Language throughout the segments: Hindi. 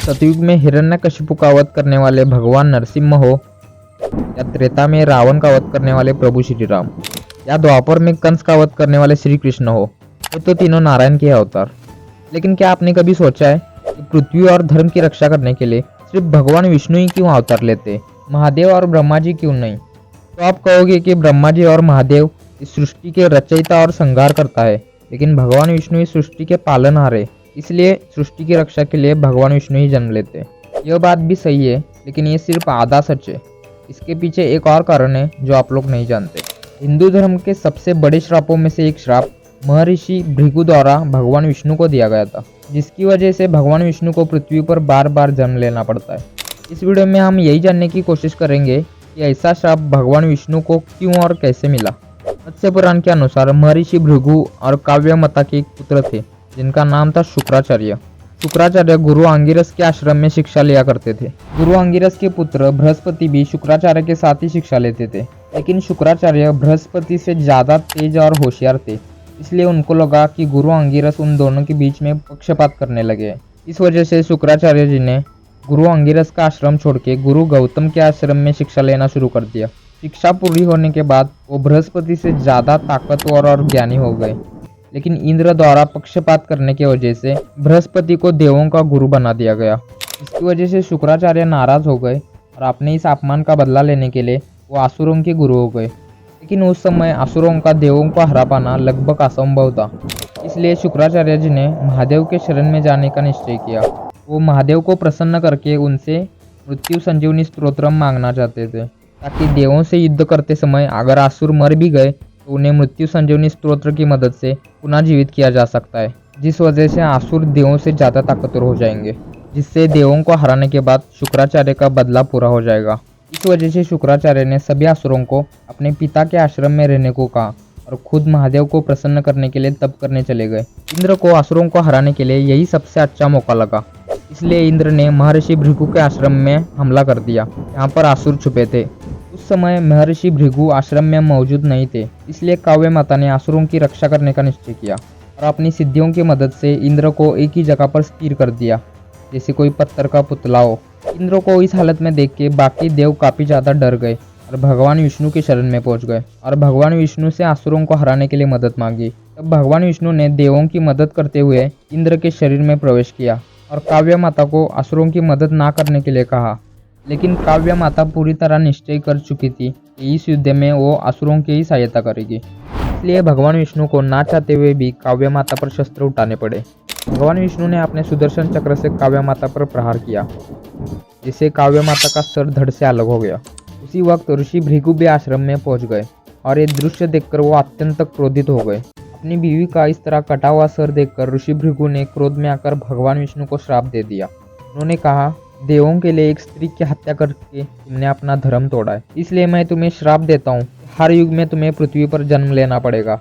सतयुग में हिरण्यकशिपु का वध करने वाले भगवान नरसिम्हा हो, या त्रेता में रावण का वध करने वाले प्रभु श्री राम, या द्वापर में कंस का वध करने वाले श्री कृष्ण हो, ये तो तीनों नारायण के अवतार। लेकिन क्या आपने कभी सोचा है कि पृथ्वी और धर्म की रक्षा करने के लिए सिर्फ भगवान विष्णु ही क्यों अवतार लेते, महादेव और ब्रह्मा जी क्यों नहीं? तो आप कहोगे कि ब्रह्मा जी और महादेव इस सृष्टि के रचयिता और संहार करता है, लेकिन भगवान विष्णु इस सृष्टि के पालनहार है, इसलिए सृष्टि की रक्षा के लिए भगवान विष्णु ही जन्म लेते हैं। यह बात भी सही है, लेकिन ये सिर्फ आधा सच है। इसके पीछे एक और कारण है जो आप लोग नहीं जानते। हिंदू धर्म के सबसे बड़े श्रापों में से एक श्राप महर्षि भृगु द्वारा भगवान विष्णु को दिया गया था, जिसकी वजह से भगवान विष्णु को पृथ्वी पर बार बार जन्म लेना पड़ता है। इस वीडियो में हम यही जानने की कोशिश करेंगे कि ऐसा श्राप भगवान विष्णु को क्यों और कैसे मिला। मत्स्य पुराण के अनुसार महर्षि भृगु और काव्यमाता के एक पुत्र थे जिनका नाम था शुक्राचार्य। शुक्राचार्य गुरु अंगिरस के आश्रम में शिक्षा लिया करते थे। गुरु अंगिरस के पुत्र बृहस्पति भी शुक्राचार्य के साथ ही शिक्षा लेते थे, लेकिन शुक्राचार्य बृहस्पति से ज्यादा तेज और होशियार थे, इसलिए उनको लगा कि गुरु अंगिरस उन दोनों के बीच में पक्षपात करने लगे। इस वजह से शुक्राचार्य जी ने गुरु अंगिरस का आश्रम छोड़ के गुरु गौतम के आश्रम में शिक्षा लेना शुरू कर दिया। शिक्षा पूरी होने के बाद वो बृहस्पति से ज्यादा ताकतवर और ज्ञानी हो गए, लेकिन इंद्र द्वारा पक्षपात करने की वजह से बृहस्पति को देवों का गुरु बना दिया गया। इसकी वजह से शुक्राचार्य नाराज हो गए और अपने इस अपमान का बदला लेने के लिए वो असुरों के गुरु हो गए। लेकिन उस समय असुरों का देवों को हरा पाना लगभग असंभव था, इसलिए शुक्राचार्य जी ने महादेव के शरण में जाने का निश्चय किया। वो महादेव को प्रसन्न करके उनसे मृत्यु संजीवनी स्तोत्र मांगना चाहते थे, ताकि देवों से युद्ध करते समय अगर असुर मर भी गए तो उन्हें मृत्यु संजीवनी स्तोत्र की मदद से पुनः जीवित किया जा सकता है, जिस वजह से असुर देवों से ज़्यादा ताकतवर हो जाएंगे, जिससे देवों को हराने के बाद शुक्राचार्य का बदला पूरा हो जाएगा। इस वजह से शुक्राचार्य ने सभी असुरों को अपने पिता के आश्रम में रहने को कहा और खुद महादेव को प्रसन्न करने के लिए तप करने चले गए। इंद्र को असुरों को हराने के लिए यही सबसे अच्छा मौका लगा, इसलिए इंद्र ने महर्षि भृगु के आश्रम में हमला कर दिया। यहाँ पर असुर छुपे थे। उस समय महर्षि भृगु आश्रम में मौजूद नहीं थे, इसलिए काव्य माता ने असुरों की रक्षा करने का निश्चय किया और अपनी सिद्धियों की मदद से इंद्र को एक ही जगह पर स्थिर कर दिया, जैसे कोई पत्थर का पुतला हो। इंद्र को इस हालत में देख के बाकी देव काफी ज्यादा डर गए और भगवान विष्णु के शरण में पहुंच गए और भगवान विष्णु से असुरों को हराने के लिए मदद मांगी। तब भगवान विष्णु ने देवों की मदद करते हुए इंद्र के शरीर में प्रवेश किया और काव्य माता को असुरों की मदद ना करने के लिए कहा। लेकिन काव्य माता पूरी तरह निश्चय कर चुकी थी कि इस युद्ध में वो असुरों की ही सहायता करेगी, इसलिए भगवान विष्णु को ना चाहते हुए भी काव्य माता पर शस्त्र उठाने पड़े। भगवान विष्णु ने अपने सुदर्शन चक्र से काव्य माता पर प्रहार किया, जिससे काव्य माता का सर धड़ से अलग हो गया। उसी वक्त ऋषि भृगु भी आश्रम में पहुंच गए और ये दृश्य देखकर वो अत्यंत क्रोधित हो गए। अपनी बीवी का इस तरह कटा हुआ सर देखकर ऋषि भृगु ने क्रोध में आकर भगवान विष्णु को श्राप दे दिया। उन्होंने कहा, देवों के लिए एक स्त्री की हत्या करके तुमने अपना धर्म तोड़ा है, इसलिए मैं तुम्हें श्राप देता हूँ। हर युग में तुम्हें पृथ्वी पर जन्म लेना पड़ेगा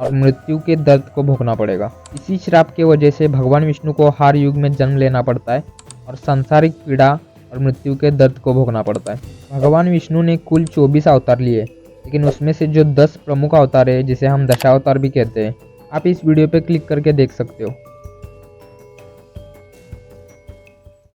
और मृत्यु के दर्द को भोगना पड़ेगा। इसी श्राप की वजह से भगवान विष्णु को हर युग में जन्म लेना पड़ता है और सांसारिक पीड़ा और मृत्यु के दर्द को भोगना पड़ता है। भगवान विष्णु ने कुल 24 अवतार लिए, लेकिन उसमें से जो 10 प्रमुख अवतार है, जिसे हम दशावतार भी कहते हैं, आप इस वीडियो पे क्लिक करके देख सकते हो।